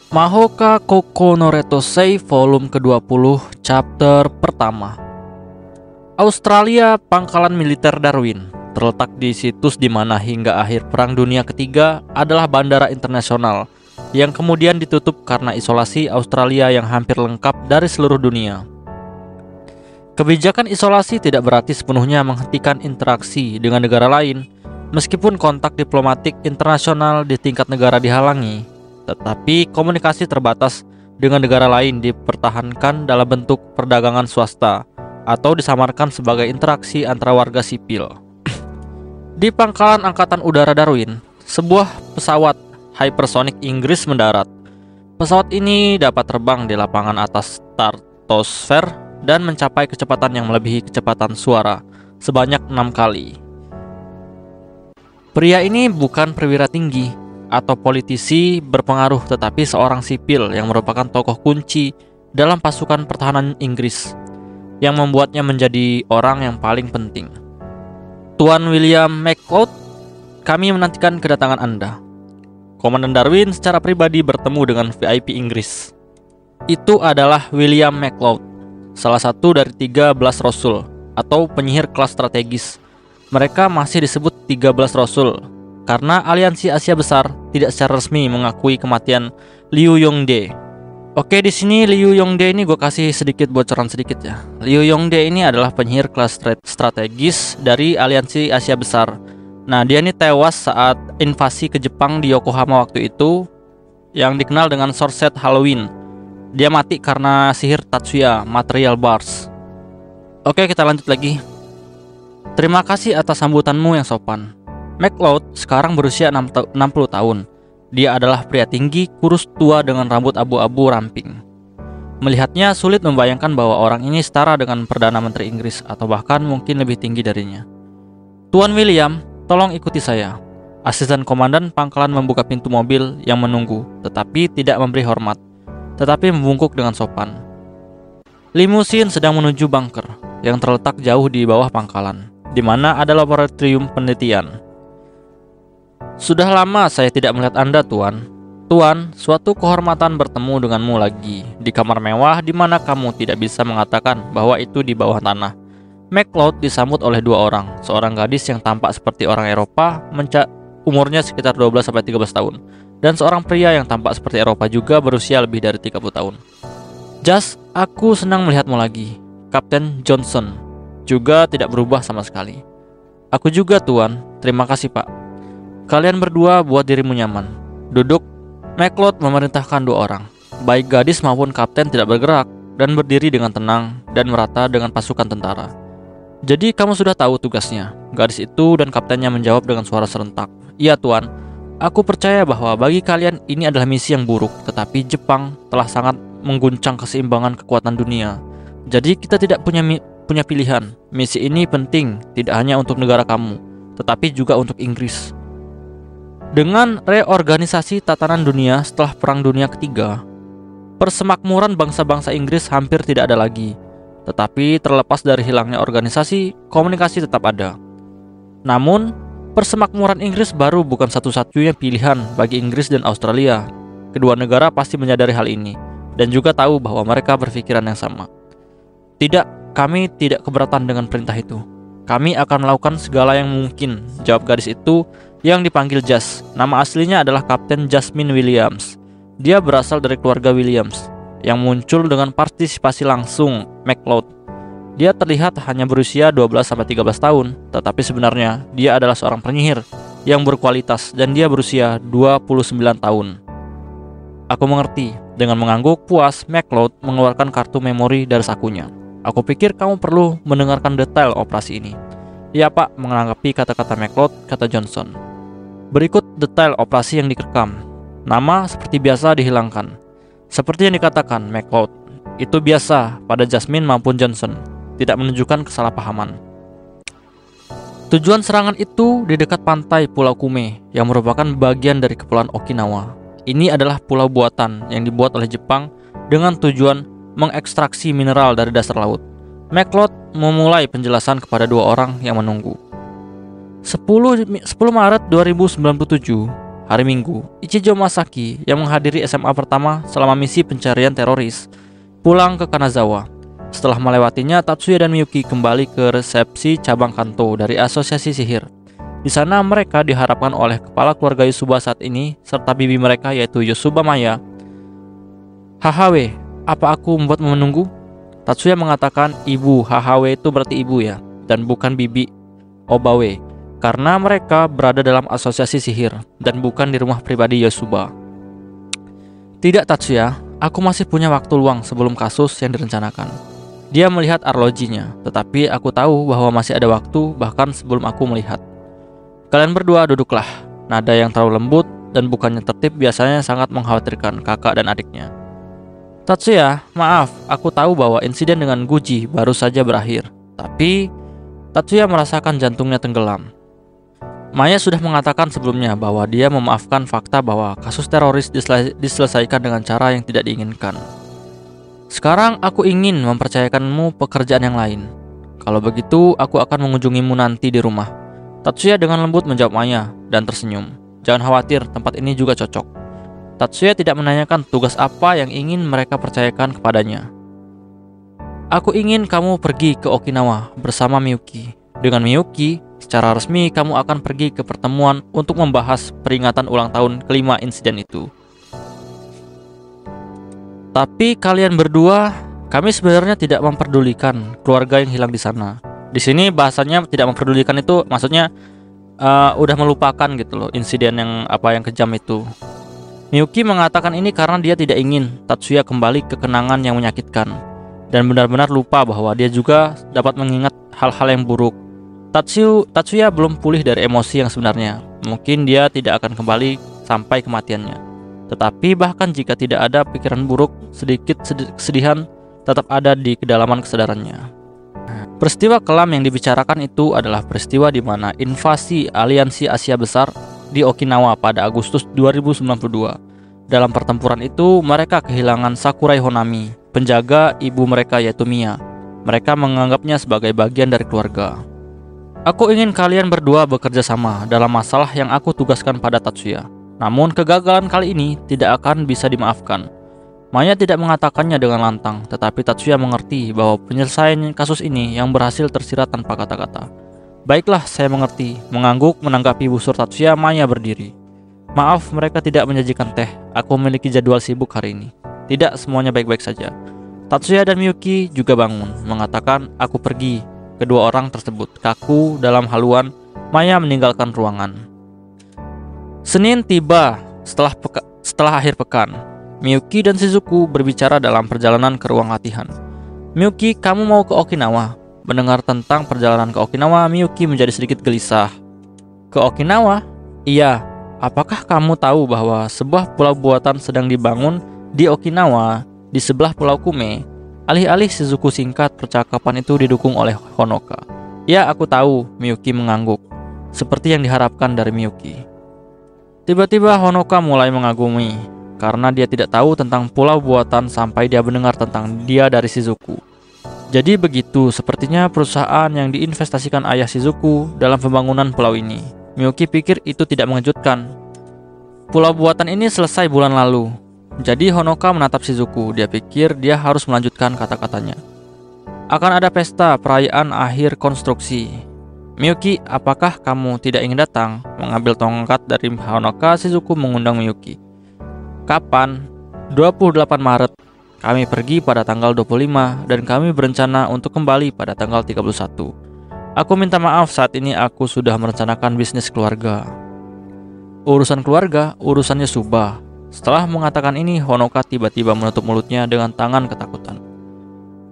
Mahoka Koko no Retosei volume ke-20 chapter pertama. Australia, pangkalan militer Darwin, terletak di situs di mana hingga akhir Perang Dunia Ketiga adalah bandara internasional yang kemudian ditutup karena isolasi Australia yang hampir lengkap dari seluruh dunia. Kebijakan isolasi tidak berarti sepenuhnya menghentikan interaksi dengan negara lain, meskipun kontak diplomatik internasional di tingkat negara dihalangi. Tetapi komunikasi terbatas dengan negara lain dipertahankan dalam bentuk perdagangan swasta atau disamarkan sebagai interaksi antara warga sipil. Di pangkalan Angkatan Udara Darwin, sebuah pesawat hypersonic Inggris mendarat. Pesawat ini dapat terbang di lapangan atas stratosfer dan mencapai kecepatan yang melebihi kecepatan suara sebanyak 6 kali. Pria ini bukan perwira tinggi atau politisi berpengaruh, tetapi seorang sipil yang merupakan tokoh kunci dalam pasukan pertahanan Inggris, yang membuatnya menjadi orang yang paling penting. Tuan William McLeod, kami menantikan kedatangan Anda. Komandan Darwin secara pribadi bertemu dengan VIP Inggris. Itu adalah William McLeod, salah satu dari 13 Rasul atau penyihir kelas strategis. Mereka masih disebut 13 Rasul karena Aliansi Asia Besar tidak secara resmi mengakui kematian Liu Yongde. Oke, di sini Liu Yongde ini gue kasih sedikit bocoran sedikit ya. Liu Yongde ini adalah penyihir kelas strategis dari Aliansi Asia Besar. Nah, dia ini tewas saat invasi ke Jepang di Yokohama waktu itu, yang dikenal dengan Sorcerer Halloween. Dia mati karena sihir Tatsuya Material Bars. Oke, kita lanjut lagi. Terima kasih atas sambutanmu yang sopan. McLeod sekarang berusia 60 tahun. Dia adalah pria tinggi, kurus, tua dengan rambut abu-abu ramping. Melihatnya sulit membayangkan bahwa orang ini setara dengan Perdana Menteri Inggris atau bahkan mungkin lebih tinggi darinya. Tuan William, tolong ikuti saya. Asisten komandan pangkalan membuka pintu mobil yang menunggu, tetapi tidak memberi hormat, tetapi membungkuk dengan sopan. Limusin sedang menuju bunker yang terletak jauh di bawah pangkalan, di mana ada laboratorium penelitian. Sudah lama saya tidak melihat Anda, Tuan. Tuan, suatu kehormatan bertemu denganmu lagi di kamar mewah di mana kamu tidak bisa mengatakan bahwa itu di bawah tanah. McLeod disambut oleh dua orang, seorang gadis yang tampak seperti orang Eropa, umurnya sekitar 12-13 tahun, dan seorang pria yang tampak seperti Eropa juga berusia lebih dari 30 tahun. Jas, aku senang melihatmu lagi. Kapten Johnson juga tidak berubah sama sekali. Aku juga, Tuan. Terima kasih, Pak. Kalian berdua buat dirimu nyaman. Duduk. McLeod memerintahkan dua orang, baik gadis maupun kapten, tidak bergerak dan berdiri dengan tenang dan merata dengan pasukan tentara. Jadi kamu sudah tahu tugasnya. Gadis itu dan kaptennya menjawab dengan suara serentak. Iya, Tuan. Aku percaya bahwa bagi kalian ini adalah misi yang buruk, tetapi Jepang telah sangat mengguncang keseimbangan kekuatan dunia. Jadi kita tidak punya pilihan. Misi ini penting tidak hanya untuk negara kamu, tetapi juga untuk Inggris. Dengan reorganisasi tatanan dunia setelah Perang Dunia Ketiga, persemakmuran bangsa-bangsa Inggris hampir tidak ada lagi. Tetapi terlepas dari hilangnya organisasi, komunikasi tetap ada. Namun, persemakmuran Inggris baru bukan satu-satunya pilihan bagi Inggris dan Australia. Kedua negara pasti menyadari hal ini dan juga tahu bahwa mereka berpikiran yang sama. Tidak, kami tidak keberatan dengan perintah itu. Kami akan melakukan segala yang mungkin, jawab gadis itu yang dipanggil Jas. Nama aslinya adalah Kapten Jasmine Williams. Dia berasal dari keluarga Williams yang muncul dengan partisipasi langsung McLeod. Dia terlihat hanya berusia 12-13 tahun, tetapi sebenarnya dia adalah seorang penyihir yang berkualitas dan dia berusia 29 tahun. Aku mengerti. Dengan mengangguk puas, McLeod mengeluarkan kartu memori dari sakunya. Aku pikir kamu perlu mendengarkan detail operasi ini. Ya, Pak, menanggapi kata-kata McLeod, kata Johnson. Berikut detail operasi yang direkam. Nama seperti biasa dihilangkan. Seperti yang dikatakan McLeod, itu biasa pada Jasmine maupun Johnson, tidak menunjukkan kesalahpahaman. Tujuan serangan itu di dekat pantai Pulau Kume, yang merupakan bagian dari Kepulauan Okinawa. Ini adalah pulau buatan yang dibuat oleh Jepang dengan tujuan mengekstraksi mineral dari dasar laut. McLeod memulai penjelasan kepada dua orang yang menunggu. 10 Maret 2097, hari Minggu, Ichijo Masaki yang menghadiri SMA pertama selama misi pencarian teroris pulang ke Kanazawa. Setelah melewatinya, Tatsuya dan Miyuki kembali ke resepsi cabang Kanto dari Asosiasi Sihir. Di sana mereka diharapkan oleh kepala keluarga Yosuba saat ini serta bibi mereka yaitu Yosuba Maya. Hahawe, apa aku membuatmu menunggu? Tatsuya mengatakan ibu. Hahawe itu berarti ibu ya, dan bukan bibi Obawe, karena mereka berada dalam asosiasi sihir dan bukan di rumah pribadi Yosuba. Tidak Tatsuya, aku masih punya waktu luang sebelum kasus yang direncanakan. Dia melihat arlojinya, tetapi aku tahu bahwa masih ada waktu bahkan sebelum aku melihat. Kalian berdua duduklah. Nada yang terlalu lembut dan bukannya tertib biasanya sangat mengkhawatirkan kakak dan adiknya. Tatsuya, maaf, aku tahu bahwa insiden dengan Guji baru saja berakhir. Tapi Tatsuya merasakan jantungnya tenggelam. Maya sudah mengatakan sebelumnya bahwa dia memaafkan fakta bahwa kasus teroris diselesaikan dengan cara yang tidak diinginkan. Sekarang aku ingin mempercayakanmu pekerjaan yang lain. Kalau begitu, aku akan mengunjungimu nanti di rumah. Tatsuya dengan lembut menjawab Maya dan tersenyum. Jangan khawatir, tempat ini juga cocok. Tatsuya tidak menanyakan tugas apa yang ingin mereka percayakan kepadanya. Aku ingin kamu pergi ke Okinawa bersama Miyuki. Dengan Miyuki, secara resmi kamu akan pergi ke pertemuan untuk membahas peringatan ulang tahun kelima insiden itu. Tapi kalian berdua, kami sebenarnya tidak memperdulikan keluarga yang hilang di sana. Di sini bahasanya tidak memperdulikan itu maksudnya udah melupakan gitu loh insiden yang kejam itu. Miyuki mengatakan ini karena dia tidak ingin Tatsuya kembali ke kenangan yang menyakitkan dan benar-benar lupa bahwa dia juga dapat mengingat hal-hal yang buruk. Tatsuya belum pulih dari emosi yang sebenarnya. Mungkin dia tidak akan kembali sampai kematiannya. Tetapi bahkan jika tidak ada pikiran buruk, sedikit kesedihan tetap ada di kedalaman kesadarannya. Peristiwa kelam yang dibicarakan itu adalah peristiwa di mana invasi aliansi Asia Besar di Okinawa pada Agustus 2092. Dalam pertempuran itu, mereka kehilangan Sakurai Honami, penjaga ibu mereka yaitu Mia. Mereka menganggapnya sebagai bagian dari keluarga. Aku ingin kalian berdua bekerja sama dalam masalah yang aku tugaskan pada Tatsuya. Namun kegagalan kali ini tidak akan bisa dimaafkan. Maya tidak mengatakannya dengan lantang, tetapi Tatsuya mengerti bahwa penyelesaian kasus ini yang berhasil tersirat tanpa kata-kata. Baiklah, saya mengerti. Mengangguk menanggapi busur Tatsuya, Maya berdiri. Maaf, mereka tidak menyajikan teh. Aku memiliki jadwal sibuk hari ini. Tidak semuanya baik-baik saja. Tatsuya dan Miyuki juga bangun, mengatakan aku pergi. Kedua orang tersebut kaku dalam haluan. Maya meninggalkan ruangan. Senin tiba setelah akhir pekan. Miyuki dan Shizuku berbicara dalam perjalanan ke ruang latihan. Miyuki, kamu mau ke Okinawa? Mendengar tentang perjalanan ke Okinawa, Miyuki menjadi sedikit gelisah. Ke Okinawa? Iya. Apakah kamu tahu bahwa sebuah pulau buatan sedang dibangun di Okinawa di sebelah Pulau Kume? Alih-alih Shizuku singkat, percakapan itu didukung oleh Honoka. Ya, aku tahu, Miyuki mengangguk. Seperti yang diharapkan dari Miyuki. Tiba-tiba Honoka mulai mengagumi, karena dia tidak tahu tentang pulau buatan sampai dia mendengar tentang dia dari Shizuku. Jadi begitu, sepertinya perusahaan yang diinvestasikan ayah Shizuku dalam pembangunan pulau ini. Miyuki pikir itu tidak mengejutkan. Pulau buatan ini selesai bulan lalu. Jadi Honoka menatap Shizuku. Dia pikir dia harus melanjutkan kata-katanya. Akan ada pesta perayaan akhir konstruksi. Miyuki, apakah kamu tidak ingin datang? Mengambil tongkat dari Honoka, Shizuku mengundang Miyuki. Kapan? 28 Maret. Kami pergi pada tanggal 25 dan kami berencana untuk kembali pada tanggal 31. Aku minta maaf, saat ini aku sudah merencanakan bisnis keluarga. Urusan keluarga, urusannya Subah. Setelah mengatakan ini, Honoka tiba-tiba menutup mulutnya dengan tangan ketakutan.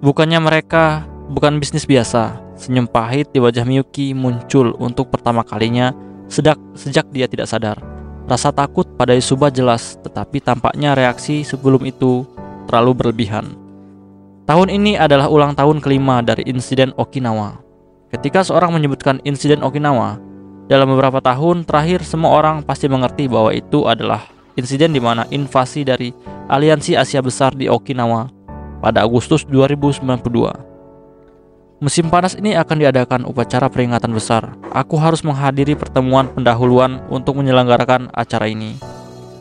Bukan bisnis biasa. Senyum pahit di wajah Miyuki muncul untuk pertama kalinya sejak dia tidak sadar. Rasa takut pada Yusuba jelas, tetapi tampaknya reaksi sebelum itu terlalu berlebihan. Tahun ini adalah ulang tahun kelima dari insiden Okinawa. Ketika seorang menyebutkan insiden Okinawa, dalam beberapa tahun terakhir semua orang pasti mengerti bahwa itu adalah insiden di mana invasi dari aliansi Asia Besar di Okinawa pada Agustus 2092. Musim panas ini akan diadakan upacara peringatan besar. Aku harus menghadiri pertemuan pendahuluan untuk menyelenggarakan acara ini.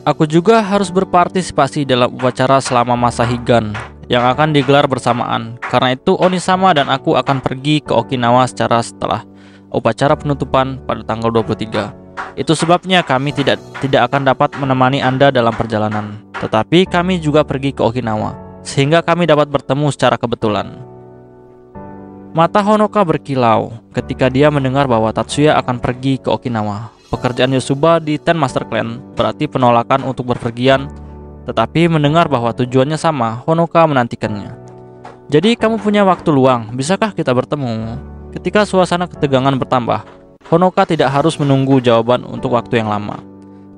Aku juga harus berpartisipasi dalam upacara selama masa Higan yang akan digelar bersamaan. Karena itu Onisama dan aku akan pergi ke Okinawa setelah upacara penutupan pada tanggal 23. Itu sebabnya kami tidak akan dapat menemani Anda dalam perjalanan. Tetapi kami juga pergi ke Okinawa, sehingga kami dapat bertemu secara kebetulan. Mata Honoka berkilau ketika dia mendengar bahwa Tatsuya akan pergi ke Okinawa. Pekerjaan Yosuba di Ten Master Clan berarti penolakan untuk berpergian, tetapi mendengar bahwa tujuannya sama, Honoka menantikannya. Jadi kamu punya waktu luang, bisakah kita bertemu? Ketika suasana ketegangan bertambah, Honoka tidak harus menunggu jawaban untuk waktu yang lama.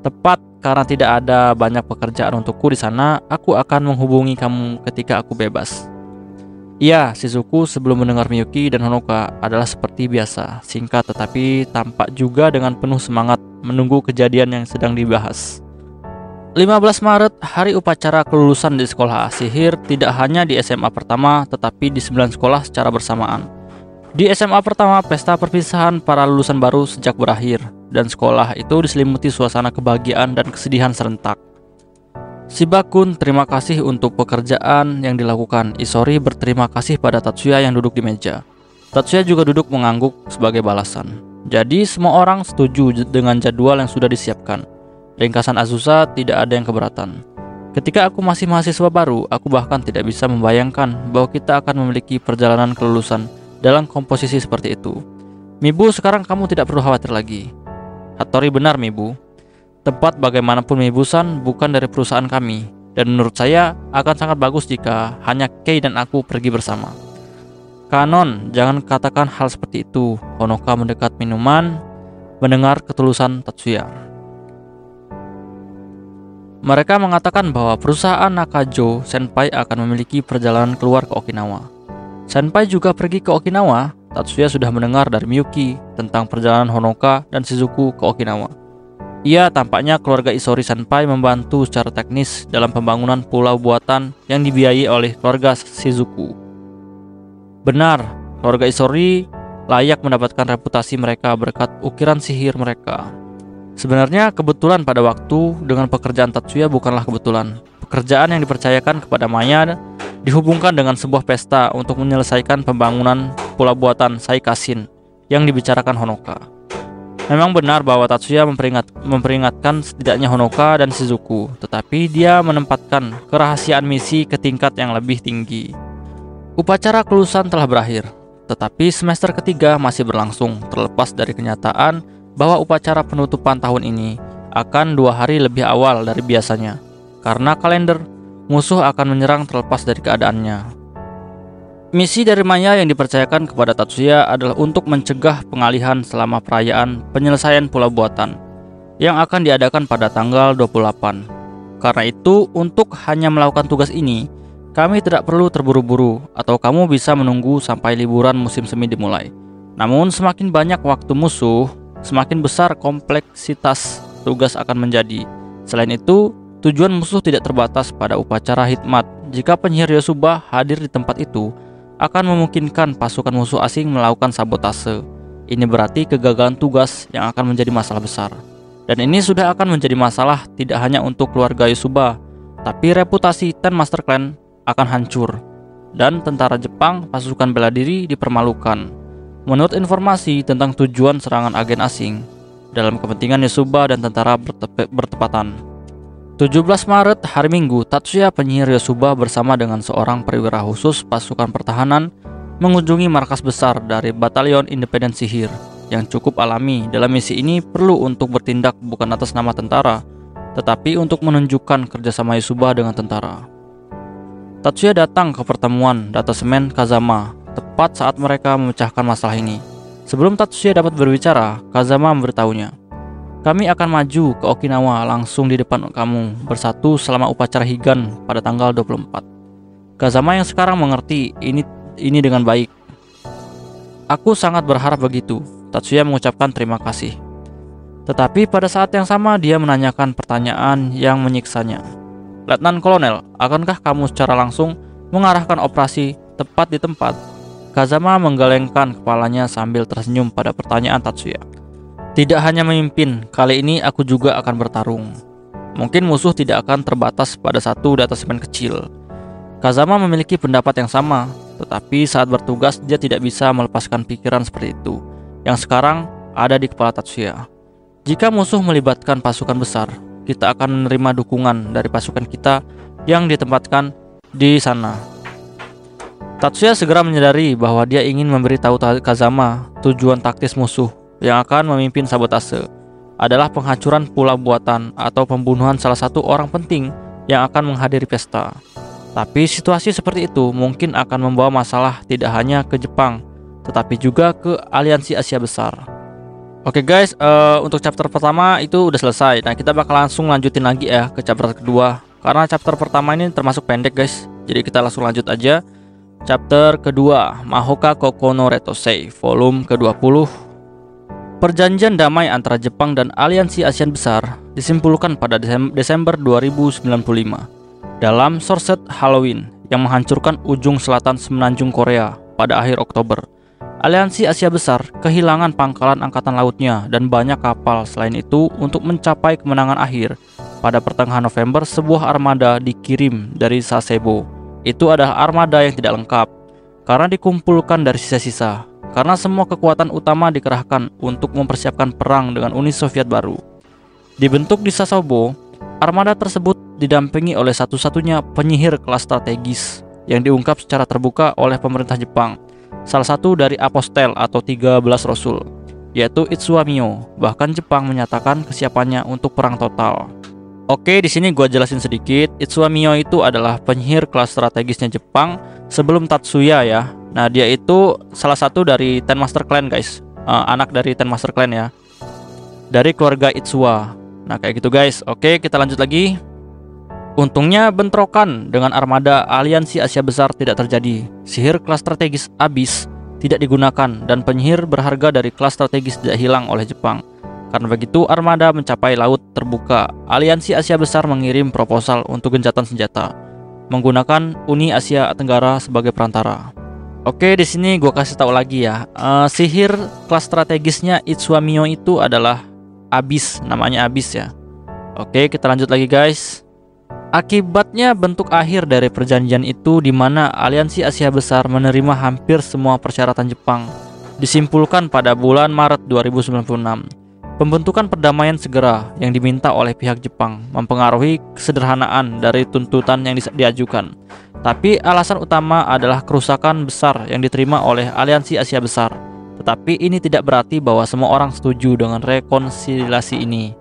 Tepat karena tidak ada banyak pekerjaan untukku di sana, aku akan menghubungi kamu ketika aku bebas. Iya, Shizuku sebelum mendengar Miyuki dan Honoka adalah seperti biasa, singkat tetapi tampak juga dengan penuh semangat menunggu kejadian yang sedang dibahas. 15 Maret, hari upacara kelulusan di sekolah sihir tidak hanya di SMA pertama, tetapi di 9 sekolah secara bersamaan. Di SMA pertama, pesta perpisahan para lulusan baru sejak berakhir, dan sekolah itu diselimuti suasana kebahagiaan dan kesedihan serentak. Shibakun terima kasih untuk pekerjaan yang dilakukan. Isori berterima kasih pada Tatsuya yang duduk di meja. Tatsuya juga duduk mengangguk sebagai balasan. Jadi semua orang setuju dengan jadwal yang sudah disiapkan. Ringkasan Azusa tidak ada yang keberatan. Ketika aku masih mahasiswa baru, aku bahkan tidak bisa membayangkan bahwa kita akan memiliki perjalanan kelulusan dalam komposisi seperti itu. Mibu, sekarang kamu tidak perlu khawatir lagi. Hattori, benar Mibu. Tempat bagaimanapun Mibu-san bukan dari perusahaan kami, dan menurut saya akan sangat bagus jika hanya Kei dan aku pergi bersama. Kanon, jangan katakan hal seperti itu. Honoka mendekat minuman, mendengar ketulusan Tatsuya. Mereka mengatakan bahwa perusahaan Nakajo Senpai akan memiliki perjalanan keluar ke Okinawa. Senpai juga pergi ke Okinawa. Tatsuya sudah mendengar dari Miyuki tentang perjalanan Honoka dan Shizuku ke Okinawa. Iya, tampaknya keluarga Isori Senpai membantu secara teknis dalam pembangunan pulau buatan yang dibiayai oleh keluarga Shizuku. Benar, keluarga Isori layak mendapatkan reputasi mereka berkat ukiran sihir mereka. Sebenarnya kebetulan pada waktu dengan pekerjaan Tatsuya bukanlah kebetulan. Pekerjaan yang dipercayakan kepada Maya dihubungkan dengan sebuah pesta untuk menyelesaikan pembangunan pulau buatan Saikasin yang dibicarakan Honoka. Memang benar bahwa Tatsuya memperingatkan setidaknya Honoka dan Shizuku, tetapi dia menempatkan kerahasiaan misi ke tingkat yang lebih tinggi. Upacara kelulusan telah berakhir, tetapi semester ketiga masih berlangsung terlepas dari kenyataan bahwa upacara penutupan tahun ini akan 2 hari lebih awal dari biasanya. Karena kalender, musuh akan menyerang terlepas dari keadaannya. Misi dari Maya yang dipercayakan kepada Tatsuya adalah untuk mencegah pengalihan selama perayaan penyelesaian pulau buatan yang akan diadakan pada tanggal 28. Karena itu, untuk hanya melakukan tugas ini, kami tidak perlu terburu-buru atau kamu bisa menunggu sampai liburan musim semi dimulai. Namun semakin banyak waktu musuh, semakin besar kompleksitas tugas akan menjadi. Selain itu, tujuan musuh tidak terbatas pada upacara hikmat. Jika penyihir Yosuba hadir di tempat itu, akan memungkinkan pasukan musuh asing melakukan sabotase. Ini berarti kegagalan tugas yang akan menjadi masalah besar. Dan ini sudah akan menjadi masalah tidak hanya untuk keluarga Yosuba, tapi reputasi Ten Master Clan akan hancur. Dan tentara Jepang, pasukan bela diri dipermalukan. Menurut informasi tentang tujuan serangan agen asing, dalam kepentingan Yosuba dan tentara bertepatan. 17 Maret, hari Minggu, Tatsuya penyihir Yosuba bersama dengan seorang perwira khusus pasukan pertahanan mengunjungi markas besar dari Batalion Independen Sihir. Yang cukup alami dalam misi ini perlu untuk bertindak bukan atas nama tentara, tetapi untuk menunjukkan kerjasama Yosuba dengan tentara. Tatsuya datang ke pertemuan datasemen Kazama tepat saat mereka memecahkan masalah ini. Sebelum Tatsuya dapat berbicara, Kazama memberitahunya, kami akan maju ke Okinawa langsung di depan kamu bersatu selama upacara Higan pada tanggal 24. Kazama yang sekarang mengerti ini dengan baik. Aku sangat berharap begitu. Tatsuya mengucapkan terima kasih. Tetapi pada saat yang sama dia menanyakan pertanyaan yang menyiksanya. Letnan Kolonel, akankah kamu secara langsung mengarahkan operasi tepat di tempat? Kazama menggelengkan kepalanya sambil tersenyum pada pertanyaan Tatsuya. Tidak hanya memimpin, kali ini aku juga akan bertarung. Mungkin musuh tidak akan terbatas pada satu detasemen kecil. Kazama memiliki pendapat yang sama, tetapi saat bertugas dia tidak bisa melepaskan pikiran seperti itu, yang sekarang ada di kepala Tatsuya. Jika musuh melibatkan pasukan besar, kita akan menerima dukungan dari pasukan kita yang ditempatkan di sana. Tatsuya segera menyadari bahwa dia ingin memberitahu Kazama tujuan taktis musuh yang akan memimpin sabotase adalah penghancuran pula buatan atau pembunuhan salah satu orang penting yang akan menghadiri pesta. Tapi situasi seperti itu mungkin akan membawa masalah tidak hanya ke Jepang, tetapi juga ke aliansi Asia Besar. Oke guys, untuk chapter pertama itu udah selesai. Nah, kita bakal langsung lanjutin lagi ya ke chapter kedua. Karena chapter pertama ini termasuk pendek guys, jadi kita langsung lanjut aja. Chapter kedua, Mahoka Koko no Retosei, volume ke-20. Perjanjian damai antara Jepang dan aliansi ASEAN Besar disimpulkan pada Desember 2095 dalam Sorset Halloween yang menghancurkan ujung selatan semenanjung Korea pada akhir Oktober. Aliansi Asia Besar kehilangan pangkalan angkatan lautnya dan banyak kapal. Selain itu, untuk mencapai kemenangan akhir, pada pertengahan November sebuah armada dikirim dari Sasebo. Itu adalah armada yang tidak lengkap karena dikumpulkan dari sisa-sisa, karena semua kekuatan utama dikerahkan untuk mempersiapkan perang dengan Uni Soviet baru. Dibentuk di Sasebo, armada tersebut didampingi oleh satu-satunya penyihir kelas strategis yang diungkap secara terbuka oleh pemerintah Jepang, salah satu dari apostel atau 13 rasul, yaitu Itsuwa Mio. Bahkan Jepang menyatakan kesiapannya untuk perang total. Oke, di sini gua jelasin sedikit. Itsuwa Mio itu adalah penyihir kelas strategisnya Jepang sebelum Tatsuya ya. Nah, dia itu salah satu dari Ten Master Clan guys, anak dari Ten Master Clan ya, dari keluarga Itsuwa. Nah, kayak gitu guys. Oke, kita lanjut lagi. Untungnya bentrokan dengan armada aliansi Asia Besar tidak terjadi. Sihir kelas strategis Abyss tidak digunakan dan penyihir berharga dari kelas strategis tidak hilang oleh Jepang. Karena begitu, armada mencapai laut terbuka. Aliansi Asia Besar mengirim proposal untuk gencatan senjata menggunakan Uni Asia Tenggara sebagai perantara. Oke, di sini gue kasih tahu lagi ya. Sihir kelas strategisnya Itsuwa Mio itu adalah Abyss, namanya Abyss ya. Oke, kita lanjut lagi guys. Akibatnya bentuk akhir dari perjanjian itu di mana aliansi Asia Besar menerima hampir semua persyaratan Jepang disimpulkan pada bulan Maret 2096. Pembentukan perdamaian segera yang diminta oleh pihak Jepang mempengaruhi kesederhanaan dari tuntutan yang diajukan. Tapi alasan utama adalah kerusakan besar yang diterima oleh aliansi Asia Besar. Tetapi ini tidak berarti bahwa semua orang setuju dengan rekonsiliasi ini.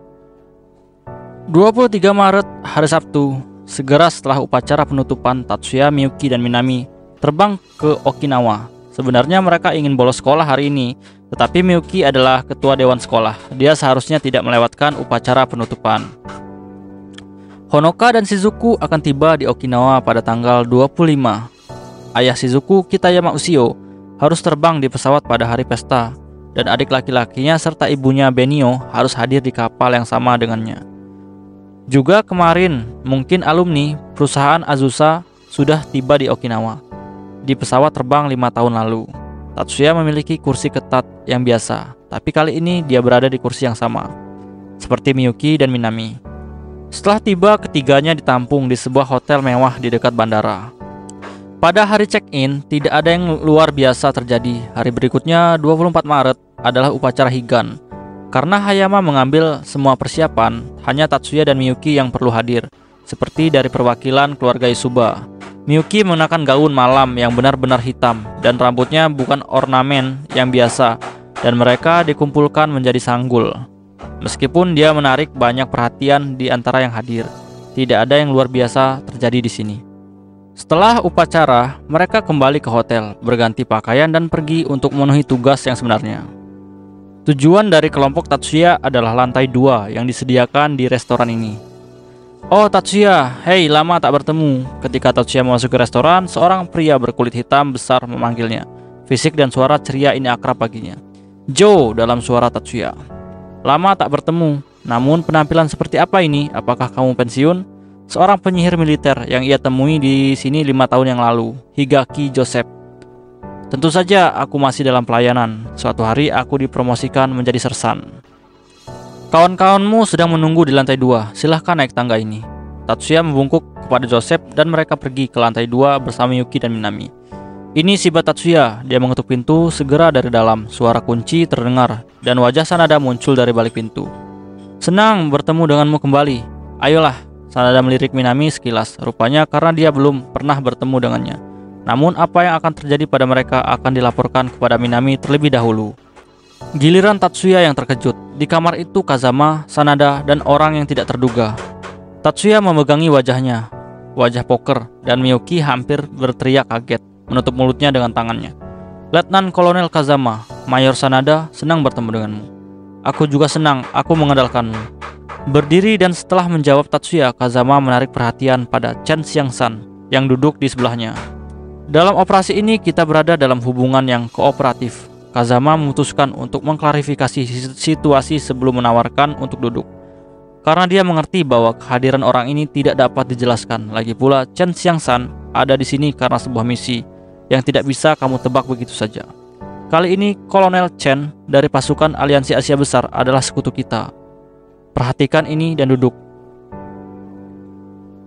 23 Maret, hari Sabtu, segera setelah upacara penutupan, Tatsuya, Miyuki, dan Minami terbang ke Okinawa. Sebenarnya mereka ingin bolos sekolah hari ini, tetapi Miyuki adalah ketua dewan sekolah. Dia seharusnya tidak melewatkan upacara penutupan. Honoka dan Shizuku akan tiba di Okinawa pada tanggal 25. Ayah Shizuku, Kitayama Ushio, harus terbang di pesawat pada hari pesta, dan adik laki-lakinya serta ibunya Benio harus hadir di kapal yang sama dengannya. Juga kemarin, mungkin alumni perusahaan Azusa sudah tiba di Okinawa di pesawat terbang 5 tahun lalu. Tatsuya memiliki kursi ketat yang biasa, tapi kali ini dia berada di kursi yang sama seperti Miyuki dan Minami. Setelah tiba, ketiganya ditampung di sebuah hotel mewah di dekat bandara. Pada hari check-in, tidak ada yang luar biasa terjadi. Hari berikutnya, 24 Maret, adalah upacara Higan. Karena Hayama mengambil semua persiapan, hanya Tatsuya dan Miyuki yang perlu hadir, seperti dari perwakilan keluarga Isuba. Miyuki mengenakan gaun malam yang benar-benar hitam, dan rambutnya bukan ornamen yang biasa, dan mereka dikumpulkan menjadi sanggul. Meskipun dia menarik banyak perhatian di antara yang hadir, tidak ada yang luar biasa terjadi di sini. Setelah upacara, mereka kembali ke hotel, berganti pakaian dan pergi untuk memenuhi tugas yang sebenarnya. Tujuan dari kelompok Tatsuya adalah lantai 2 yang disediakan di restoran ini. Oh Tatsuya, hei, lama tak bertemu. Ketika Tatsuya memasuki restoran, seorang pria berkulit hitam besar memanggilnya. Fisik dan suara ceria ini akrab baginya. Joe, dalam suara Tatsuya. Lama tak bertemu. Namun penampilan seperti apa ini? Apakah kamu pensiun? Seorang penyihir militer yang ia temui di sini 5 tahun yang lalu, Higaki Joseph. Tentu saja aku masih dalam pelayanan. Suatu hari aku dipromosikan menjadi sersan. Kawan-kawanmu sedang menunggu di lantai 2. Silahkan naik tangga ini. Tatsuya membungkuk kepada Joseph dan mereka pergi ke lantai 2 bersama Yuki dan Minami. Ini Shiba Tatsuya. Dia mengetuk pintu. Segera dari dalam suara kunci terdengar dan wajah Sanada muncul dari balik pintu. Senang bertemu denganmu kembali. Ayolah. Sanada melirik Minami sekilas. Rupanya karena dia belum pernah bertemu dengannya. Namun apa yang akan terjadi pada mereka akan dilaporkan kepada Minami terlebih dahulu. Giliran Tatsuya yang terkejut. Di kamar itu Kazama, Sanada, dan orang yang tidak terduga. Tatsuya memegangi wajahnya, wajah poker, dan Miyuki hampir berteriak kaget, menutup mulutnya dengan tangannya. Letnan Kolonel Kazama, Mayor Sanada, senang bertemu denganmu. Aku juga senang, aku mengandalkanmu. Berdiri dan setelah menjawab Tatsuya, Kazama menarik perhatian pada Chen Xiangsan yang duduk di sebelahnya. Dalam operasi ini kita berada dalam hubungan yang kooperatif. Kazama memutuskan untuk mengklarifikasi situasi sebelum menawarkan untuk duduk. Karena dia mengerti bahwa kehadiran orang ini tidak dapat dijelaskan. Lagi pula, Chen Xiangsan ada di sini karena sebuah misi yang tidak bisa kamu tebak begitu saja. Kali ini, Kolonel Chen dari pasukan Aliansi Asia Besar adalah sekutu kita. Perhatikan ini dan duduk.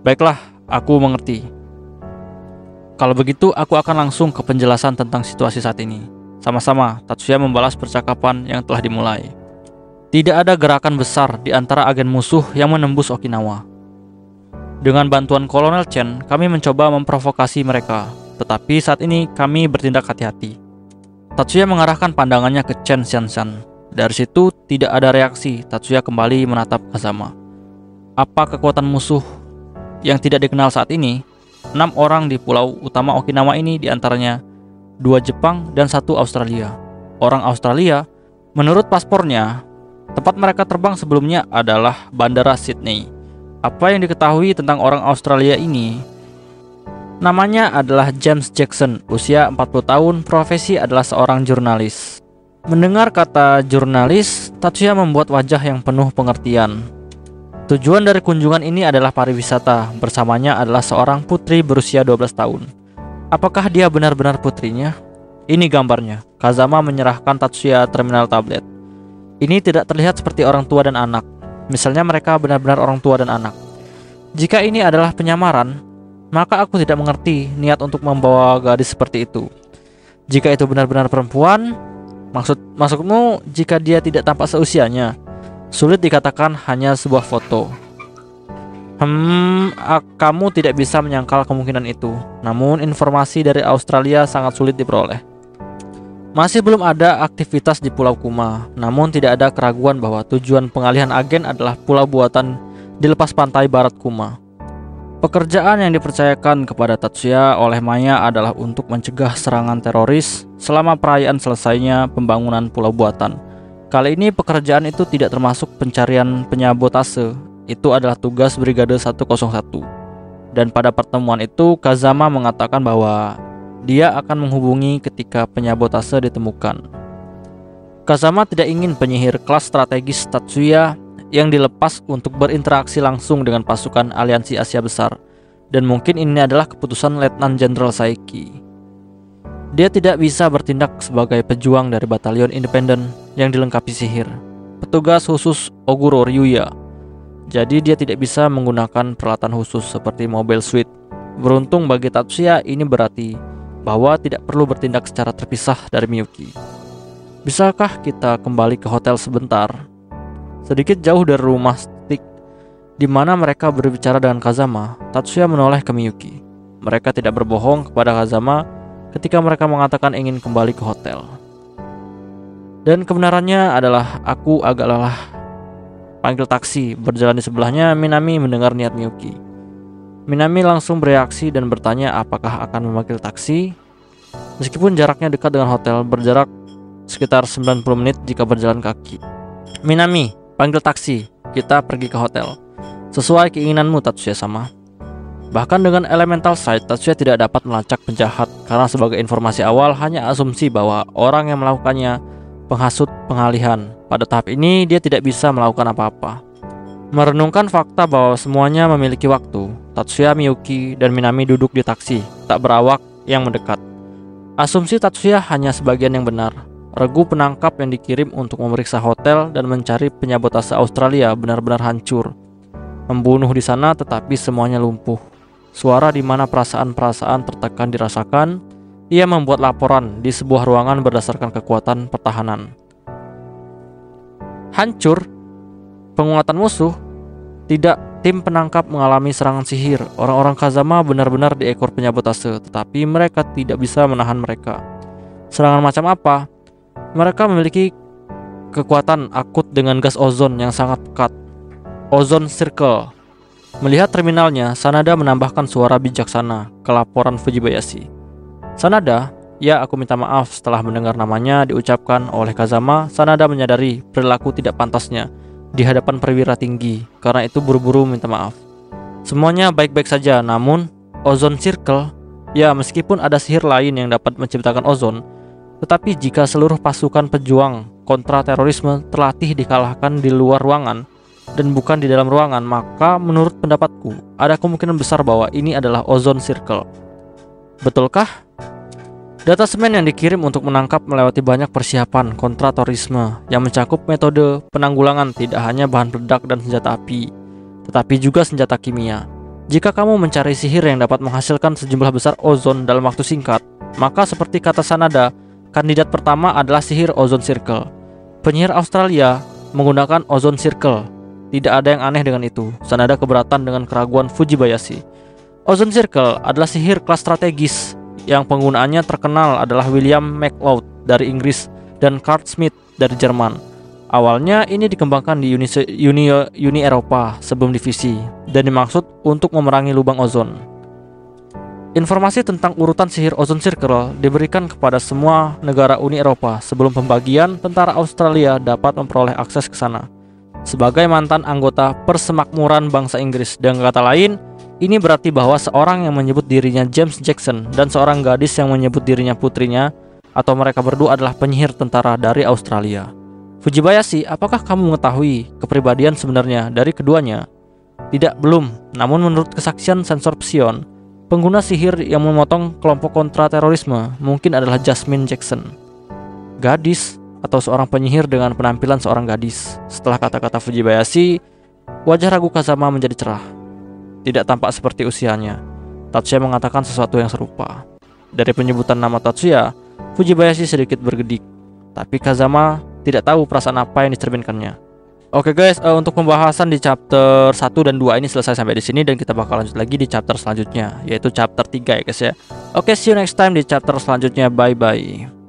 Baiklah, aku mengerti. Kalau begitu, aku akan langsung ke penjelasan tentang situasi saat ini. Sama-sama, Tatsuya membalas percakapan yang telah dimulai. Tidak ada gerakan besar di antara agen musuh yang menembus Okinawa. Dengan bantuan Kolonel Chen, kami mencoba memprovokasi mereka. Tetapi saat ini kami bertindak hati-hati. Tatsuya mengarahkan pandangannya ke Chen Xiangsan. Dari situ tidak ada reaksi. Tatsuya kembali menatap Kazama. Apa kekuatan musuh yang tidak dikenal saat ini? 6 orang di pulau utama Okinawa ini diantaranya 2 Jepang dan 1 Australia. Orang Australia, menurut paspornya, tempat mereka terbang sebelumnya adalah Bandara Sydney. Apa yang diketahui tentang orang Australia ini? Namanya adalah James Jackson, usia 40 tahun, profesi adalah seorang jurnalis. Mendengar kata jurnalis, Tatsuya membuat wajah yang penuh pengertian. Tujuan dari kunjungan ini adalah pariwisata. Bersamanya adalah seorang putri berusia 12 tahun. Apakah dia benar-benar putrinya? Ini gambarnya. Kazama menyerahkan Tatsuya terminal tablet. Ini tidak terlihat seperti orang tua dan anak. Misalnya mereka benar-benar orang tua dan anak. Jika ini adalah penyamaran, maka aku tidak mengerti niat untuk membawa gadis seperti itu. Jika itu benar-benar perempuan, maksudmu jika dia tidak tampak seusianya, sulit dikatakan hanya sebuah foto. Kamu tidak bisa menyangkal kemungkinan itu. Namun informasi dari Australia sangat sulit diperoleh. Masih belum ada aktivitas di Pulau Kuma. Namun tidak ada keraguan bahwa tujuan pengalihan agen adalah pulau buatan di lepas pantai barat Kuma. Pekerjaan yang dipercayakan kepada Tatsuya oleh Maya adalah untuk mencegah serangan teroris selama perayaan selesainya pembangunan pulau buatan. Kali ini pekerjaan itu tidak termasuk pencarian penyabotase. Itu adalah tugas Brigade 101. Dan pada pertemuan itu, Kazama mengatakan bahwa dia akan menghubungi ketika penyabotase ditemukan. Kazama tidak ingin penyihir kelas strategis Tatsuya yang dilepas untuk berinteraksi langsung dengan pasukan Aliansi Asia Besar. Dan mungkin ini adalah keputusan Letnan Jenderal Saiki. Dia tidak bisa bertindak sebagai pejuang dari batalion independen yang dilengkapi sihir, petugas khusus Oguro Ryuya. Jadi dia tidak bisa menggunakan peralatan khusus seperti mobile suit. Beruntung bagi Tatsuya, ini berarti bahwa tidak perlu bertindak secara terpisah dari Miyuki. Bisakah kita kembali ke hotel sebentar? Sedikit jauh dari rumah Stick di mana mereka berbicara dengan Kazama, Tatsuya menoleh ke Miyuki. Mereka tidak berbohong kepada Kazama ketika mereka mengatakan ingin kembali ke hotel. Dan kebenarannya adalah aku agak lelah. Panggil taksi. Berjalan di sebelahnya, Minami mendengar niat Miyuki. Minami langsung bereaksi dan bertanya apakah akan memanggil taksi. Meskipun jaraknya dekat dengan hotel, berjarak sekitar 90 menit jika berjalan kaki. Minami, panggil taksi. Kita pergi ke hotel. Sesuai keinginanmu, Tatsuya-sama. Bahkan dengan elemental sight, Tatsuya tidak dapat melacak penjahat karena sebagai informasi awal hanya asumsi bahwa orang yang melakukannya penghasut pengalihan. Pada tahap ini dia tidak bisa melakukan apa-apa. Merenungkan fakta bahwa semuanya memiliki waktu, Tatsuya, Miyuki, dan Minami duduk di taksi tak berawak yang mendekat. Asumsi Tatsuya hanya sebagian yang benar. Regu penangkap yang dikirim untuk memeriksa hotel dan mencari penyabotase Australia benar-benar hancur. Membunuh di sana tetapi semuanya lumpuh. Suara di mana perasaan-perasaan tertekan dirasakan. Ia membuat laporan di sebuah ruangan berdasarkan kekuatan pertahanan. Hancur. Penguatan musuh. Tidak, tim penangkap mengalami serangan sihir. Orang-orang Kazama benar-benar di ekor penyabotase, tetapi mereka tidak bisa menahan mereka. Serangan macam apa? Mereka memiliki kekuatan akut dengan gas ozon yang sangat pekat. Ozone Circle. Melihat terminalnya, Sanada menambahkan suara bijaksana ke laporan Fujibayashi. Sanada, ya aku minta maaf setelah mendengar namanya diucapkan oleh Kazama. Sanada menyadari perilaku tidak pantasnya di hadapan perwira tinggi, karena itu buru-buru minta maaf. Semuanya baik-baik saja, namun Ozone Circle, ya meskipun ada sihir lain yang dapat menciptakan ozon, tetapi jika seluruh pasukan pejuang kontra terorisme terlatih dikalahkan di luar ruangan dan bukan di dalam ruangan, maka menurut pendapatku ada kemungkinan besar bahwa ini adalah Ozone Circle. Betulkah? Data semen yang dikirim untuk menangkap melewati banyak persiapan kontra terorisme yang mencakup metode penanggulangan tidak hanya bahan peledak dan senjata api, tetapi juga senjata kimia. Jika kamu mencari sihir yang dapat menghasilkan sejumlah besar ozon dalam waktu singkat, maka seperti kata Sanada, kandidat pertama adalah sihir Ozone Circle. Penyihir Australia menggunakan Ozone Circle. Tidak ada yang aneh dengan itu. Sanada keberatan dengan keraguan Fujibayashi. Ozone Circle adalah sihir kelas strategis yang penggunaannya terkenal adalah William McLeod dari Inggris dan Carl Smith dari Jerman. Awalnya ini dikembangkan di Uni Eropa sebelum divisi dan dimaksud untuk memerangi lubang ozon. Informasi tentang urutan sihir Ozone Circle diberikan kepada semua negara Uni Eropa sebelum pembagian. Tentara Australia dapat memperoleh akses ke sana. Sebagai mantan anggota Persemakmuran bangsa Inggris, dengan kata lain, ini berarti bahwa seorang yang menyebut dirinya James Jackson dan seorang gadis yang menyebut dirinya putrinya atau mereka berdua adalah penyihir tentara dari Australia. Fujibayashi, apakah kamu mengetahui kepribadian sebenarnya dari keduanya? Tidak, belum. Namun menurut kesaksian sensor psion, pengguna sihir yang memotong kelompok kontra terorisme mungkin adalah Jasmine Jackson. Gadis atau seorang penyihir dengan penampilan seorang gadis. Setelah kata-kata Fujibayashi, wajah ragu Kazama menjadi cerah. Tidak tampak seperti usianya. Tatsuya mengatakan sesuatu yang serupa. Dari penyebutan nama Tatsuya, Fujibayashi sedikit bergedik. Tapi Kazama tidak tahu perasaan apa yang dicerminkannya. Oke guys, untuk pembahasan di chapter 1 dan 2 ini selesai sampai di sini dan kita bakal lanjut lagi di chapter selanjutnya, yaitu chapter 3 ya guys ya. Oke, see you next time di chapter selanjutnya. Bye bye.